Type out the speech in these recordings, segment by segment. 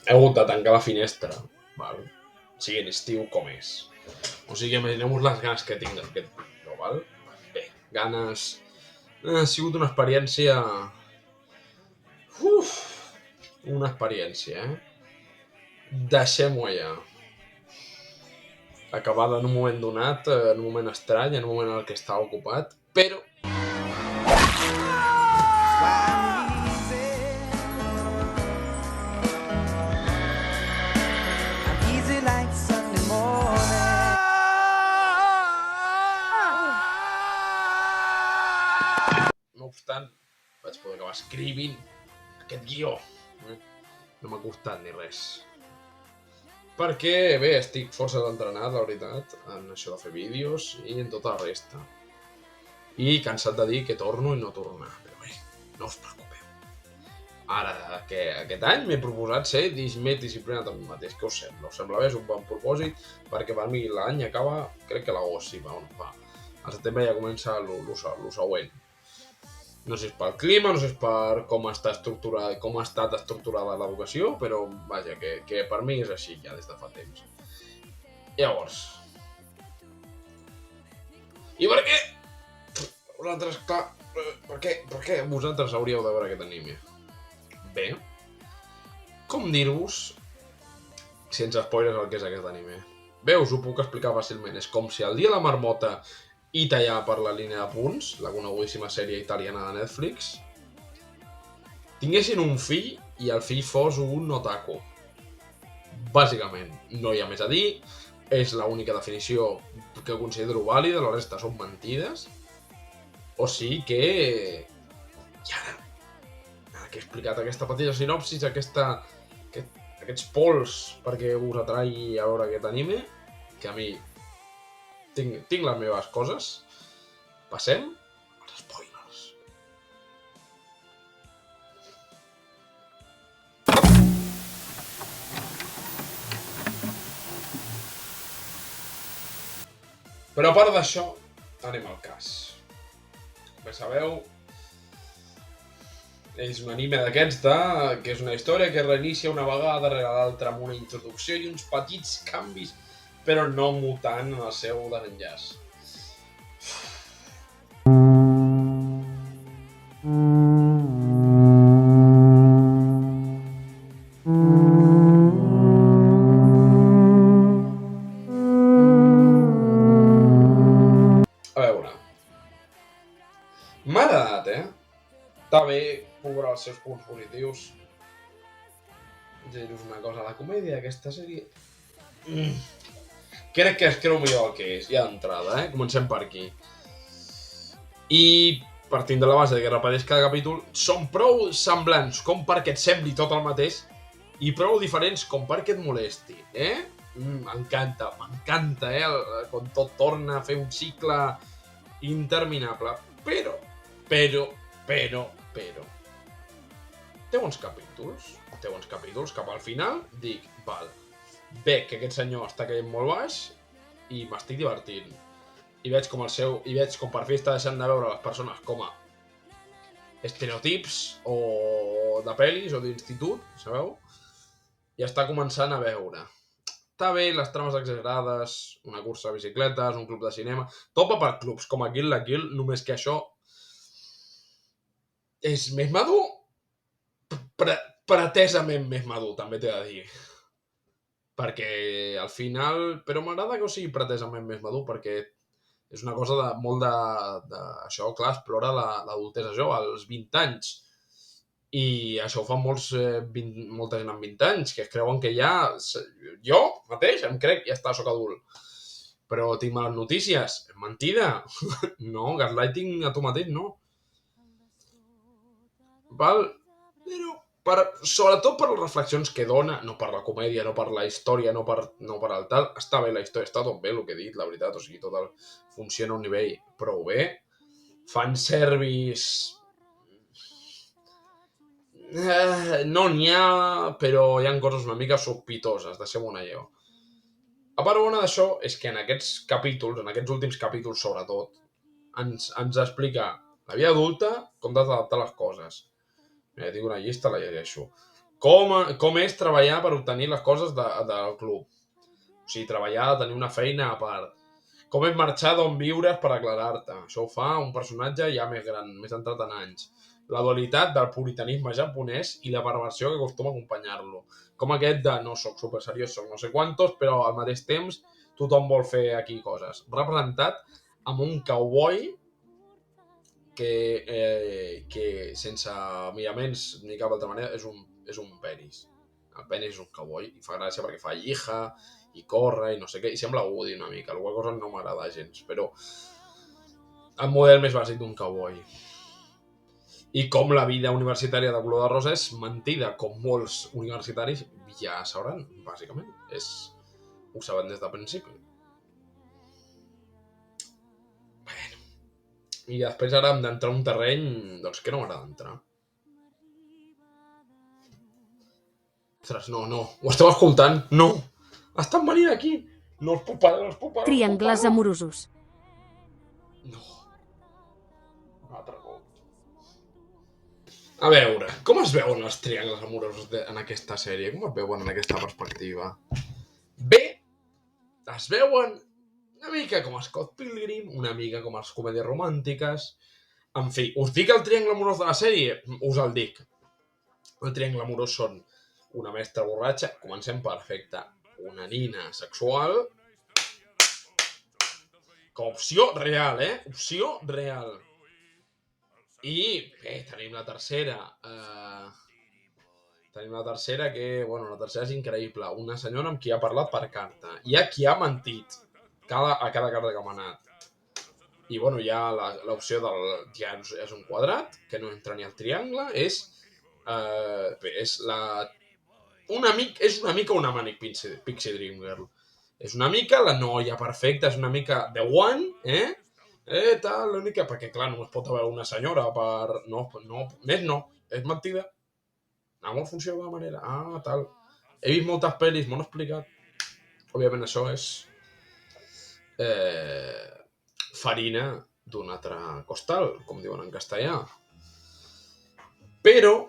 he hagut de tancar la finestra, val? Sigui en estiu com és. O sigui, imagineu-vos les ganes que tinc d'aquest vídeo, val? Bé, ganes... Ha sigut una experiència... Uf! Una experiència, Deixem-ho allà. Acabada en un moment donat, en un moment estrany, en un moment en el que estava ocupat, però... No obstant, vaig poder acabar escrivint aquest guió. No m'ha costat ni res. Perquè, bé, estic força entrenat, la veritat, en això de fer vídeos i en tota la resta. I cansat de dir que torno i no tornar. Però bé, no us preocupeu. Ara, que aquest any m'he proposat ser més disciplinat amb mi mateix. Què us sembla? Us sembla bé? És un bon propòsit? Perquè per mi l'any acaba, crec que l'agost, sí, va. Al setembre ja comença el següent. No sé si és pel clima, no sé si és per com està estructurada, com ha estat estructurada l'educació, però vaja, que per mi és així ja des de fa temps. Llavors... I per què? Vosaltres, clar, per què vosaltres hauríeu de veure aquest anime? Bé, com dir-vos, sense spoilers, el que és aquest anime? Bé, us ho puc explicar fàcilment. És com si el dia de la marmota i tallar per la línia de punts, la conegudíssima sèrie italiana de Netflix, tinguessin un fill i el fill fos un otaku. Bàsicament, no hi ha més a dir, és l'única definició que considero vàlida, la resta són mentides. O sigui que... I ara que he explicat aquesta petita sinopsis, aquests pols perquè us atraigui a veure aquest anime, que a mi tinc les meves coses. Passem als spoilers. Però a part d'això, anem al cas. Com bé sabeu, és un anime d'aquests que és una història que reinicia una vegada darrere l'altra amb una introducció i uns petits canvis, però no mutant en el seu desenllaç. A veure... M'ha agradat, Està bé veure els seus punts positius. Dir-vos una cosa, la comèdia d'aquesta sèrie... Crec que es creu millor el que és, ja d'entrada, Comencem per aquí. I partint de la base que repeteix cada capítol, són prou semblants com perquè et sembli tot el mateix i prou diferents com perquè et molesti, M'encanta, quan tot torna a fer un cicle interminable. Però... Té uns capítols cap al final, dic, val, veig que aquest senyor està caient molt baix i m'estic divertint. I veig com per fi està deixant de veure les persones com a estereotips o de pel·lis o d'institut, sabeu? I està començant a veure. Està bé, les trames exagerades, una cursa de bicicletes, un club de cinema... Tot va per clubs, com a Kill la Kill, només que això és més madur, pretesament més madur, també t'he de dir. Perquè al final... Però m'agrada que ho sigui pretesament més madur, perquè és una cosa molt de... Això, clar, explora l'adultesa jove, als 20 anys. I això ho fan molta gent amb 20 anys, que es creuen que ja... Jo mateix em crec, ja està, soc adult. Però tinc males notícies. És mentida. No, gaslighting a tu mateix, no. Val? Però sobretot per les reflexions que dona, no per la comèdia, no per la història, no per el tal. Està bé la història, està tot bé el que he dit, la veritat. O sigui, tot funciona a un nivell prou bé. Fanservice... No n'hi ha, però hi ha coses una mica sospitoses, deixem-ho anar allò. A part bona d'això és que en aquests capítols, en aquests últims capítols sobretot, ens explica la vida adulta, com t'has d'adaptar a les coses. Mira, tinc una llista, la llegeixo. com és treballar per obtenir les coses del club. O sigui, treballar, tenir una feina a part. Com és marxar d'on viures per aclarar-te. Això ho fa un personatge ja més gran, més entrat en anys. La dualitat del puritanisme japonès i la perversió que acostuma a acompanyar-lo. Com aquest de no soc super seriós, soc no sé quantos, però al mateix temps tothom vol fer aquí coses. Representat amb un cowboy que sense miraments ni cap altra manera és un penis. El penis és un cowboy i fa gràcia perquè fa llija i corre i no sé què, i sembla Woody una mica, alguna cosa no m'agrada gens, però el model més bàsic d'un cowboy. I com la vida universitària de Color de Rosa és mentida, com molts universitaris ja sabran, bàsicament. Ho saben des del principi. Bueno. I després ara hem d'entrar a un terreny doncs, que no m'agrada entrar. Ostres, no, ho esteu escoltant? No! Estan venint aquí! No els puc parar, Triangles amorosos. No. Un altre cop. A veure, com es veuen els triangles amorosos en aquesta sèrie? Com es veuen en aquesta perspectiva? Bé, es veuen una mica com Scott Pilgrim, una mica com les comèdies romàntiques. En fi, us dic el triangle amorós de la sèrie? Us el dic. El triangle amorós són una mestra borratxa, comencem perfecte, una nina sexual, com opció real, opció real. I bé, tenim la tercera. Tenim la tercera que, bueno, la tercera és increïble. Una senyora amb qui ha parlat per carta. Hi ha qui ha mentit a cada carta que m'ha anat. I, bueno, hi ha l'opció del... Ja és un quadrat, que no entra ni al triangle. És una mica una Manic Pixie Dream Girl. És una mica la noia perfecta, és una mica The One, tal, l'única, perquè clar, només pot haver una senyora per... No, més no, és mentida. Amor funciona d'una manera, tal. He vist moltes pel·lis, m'ho han explicat. Òbviament això és farina d'un altre costal, com diuen en castellà. Però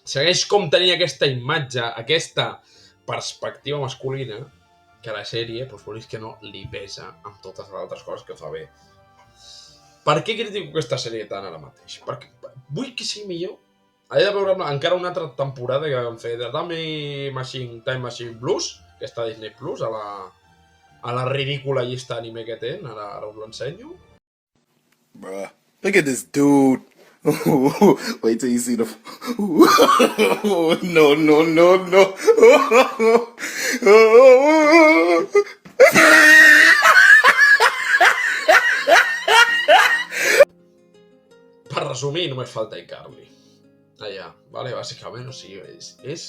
segueix com tenir aquesta imatge, aquesta perspectiva masculina, que a la sèrie, doncs vulguis que no, li pesa amb totes les altres coses que fa bé. Per què critico aquesta sèrie tant ara mateix? Perquè vull que sigui millor. He de veure encara una altra temporada que vam fer de Time Machine Blues, que està a Disney Plus, a la ridícula llista d'anime que té, ara us l'ensenyo. Bruh, look at this dude. Wait till you see the... No. Per resumir, només falta iCarly. Allà, vale? Bàsicament, o sigui, és...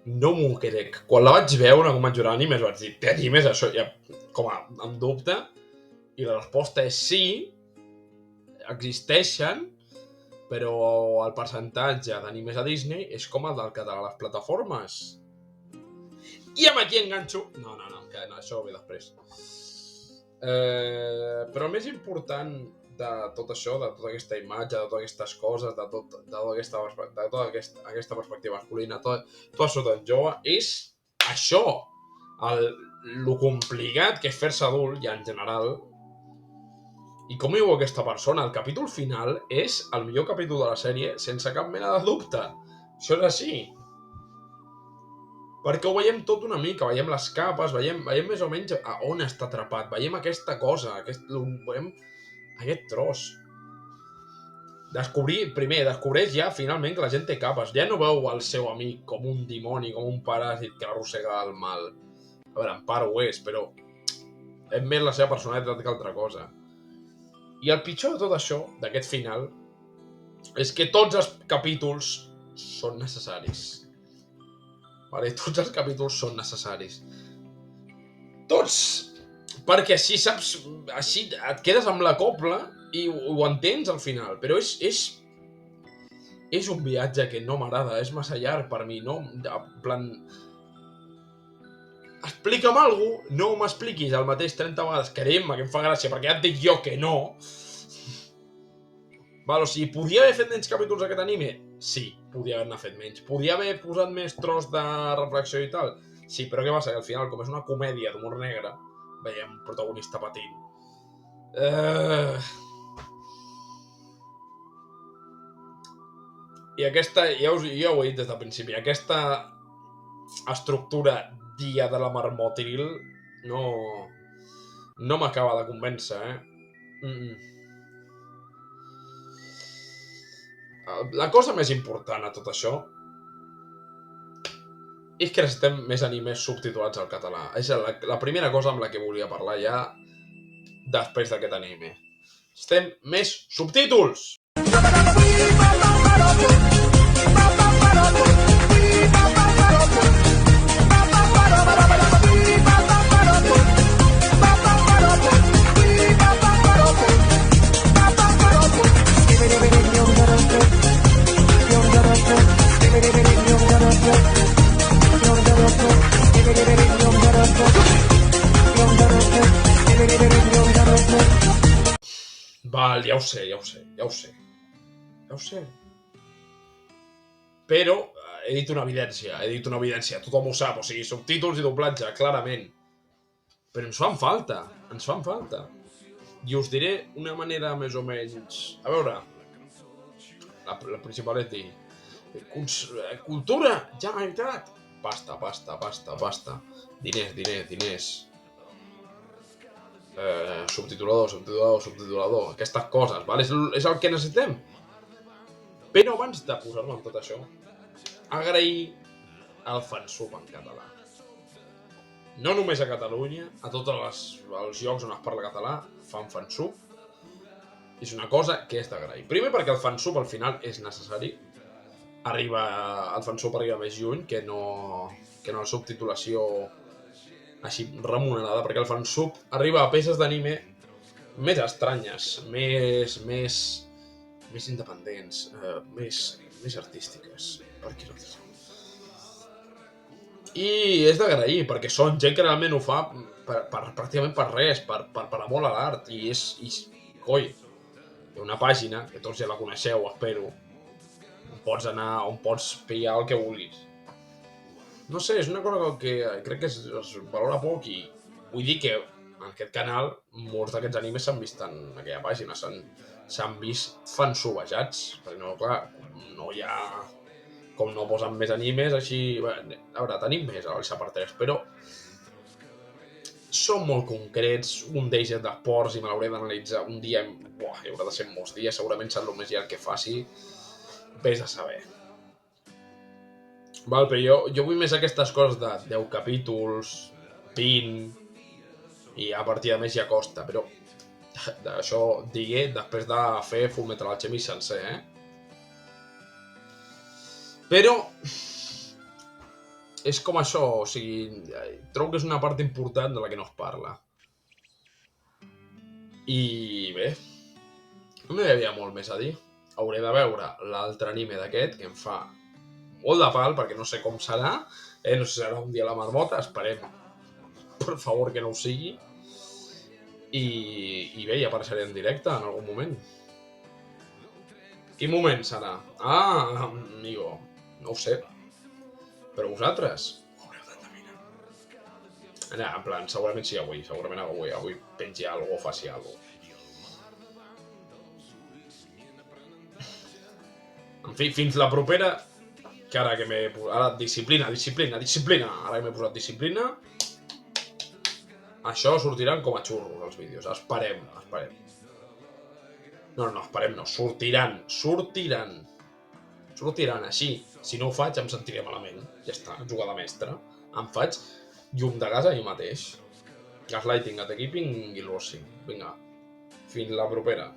No m'ho crec. Quan la vaig veure, quan vaig jugar animes, vaig dir, té animes, això ja, com a, amb dubte. I la resposta és sí, existeixen, però el percentatge d'animes a Disney és com el del català a les plataformes. I amb aquí enganxo... No, això ve després. Però el més important de tot això, de tota aquesta imatge, de totes aquestes coses, de tota aquesta perspectiva masculina, tot això d'en jove, és això, lo complicat que és fer-se adult, ja en general, i com viu aquesta persona. El capítol final és el millor capítol de la sèrie, sense cap mena de dubte. Això és així. Perquè ho veiem tot una mica, veiem les capes, veiem més o menys a on està atrapat, veiem aquesta cosa, veiem aquest tros. Descobreix ja finalment que la gent té capes. Ja no veu el seu amic com un dimoni, com un paràsit que l'arrossega el mal. A veure, en part ho és, però és més la seva personalitat que altra cosa. I el pitjor de tot això, d'aquest final, és que tots els capítols són necessaris. Vale? Tots els capítols són necessaris. Tots! Perquè així saps... Així et quedes amb la copla i ho entens al final. Però és un viatge que no m'agrada, és massa llarg per mi, no? En plan... Explica'm alguna cosa, no m'expliquis el mateix 30 vegades, crema, que em fa gràcia, perquè ja et dic jo que no. Val, o sigui, podia haver fet menys capítols aquest anime? Sí, podia haver-ne fet menys. Podia haver posat més tros de reflexió i tal. Sí, però què passa? Que al final, com és una comèdia d'humor negre, veiem un protagonista patint. I aquesta, ja ho he dit des del principi, aquesta estructura dia de la Marmotril no m'acaba de convèncer, La cosa més important a tot això és que necessitem més animes subtitulats al català. És la primera cosa amb la que volia parlar ja després d'aquest anime. Necessitem més subtítols! Val, ja ho sé. Però he dit una evidència, tothom ho sap, o sigui, subtítols i doblatge, clarament. Però ens fan falta. I us diré una manera més o menys... A veure, la principal és dir... Cultura, Generalitat! Pasta. Diners. Subtitulador, aquestes coses, val? És el que necessitem. Però abans de posar-me en tot això, agrair el fansub en català. No només a Catalunya, a tots els llocs on es parla català fan fansub. És una cosa que és d'agrair. Primer perquè el fansub al final és necessari. El fansub arriba més lluny que no la subtitulació així remunerada, perquè el fansub arriba a peces d'anime més estranyes, més independents, més artístiques, per què no dir-ho. I és d'agrair, perquè són gent que realment ho fa pràcticament per res, per amor a l'art, i coi, hi ha una pàgina, que tots ja la coneixeu, espero, on pots anar, on pots pillar el que vulguis. No sé, és una cosa que crec que es valora poc i vull dir que en aquest canal molts d'aquests animes s'han vist en aquella pàgina, s'han vist fansubejats, perquè no, clar, no hi ha... Com no posen més animes, així... A veure, tenim més a l'Alça per 3, però... Són molt concrets, un d'ells és d'esports i me l'hauré d'analitzar un dia... Buah, hi haurà de ser molts dies, segurament serà el més llarg que faci. Vés a saber. Val, però jo vull més aquestes coses de 10 capítols, 20... I a partir de més ja costa, però... Això digué després de fer Fullmetal Alchemist sencer, Però... És com això, o sigui... Trobo que és una part important de la que no es parla. I bé... No hi havia molt més a dir. Hauré de veure l'altre anime d'aquest, que em fa molt de pal, perquè no sé com serà. No sé si serà un dia a la marmota, esperem. Per favor, que no ho sigui. I bé, ja apareixeré en directe en algun moment. Quin moment serà? Ah, amigo, no ho sé. Però vosaltres ho haureu d'endevinar. En plan, segurament sí avui, avui pengi alguna o faci alguna cosa. En fi, fins la propera, que ara que m'he posat... Ara, disciplina! Ara que m'he posat disciplina... Això sortiran com a xurros, els vídeos. Esperem. No, esperem no. Sortiran. Així. Si no ho faig, em sentiré malament. Ja està, jugada mestra. Em faig llum de gas a mi mateix. Gaslighting, gatekeeping i losing. Vinga. Fins la propera.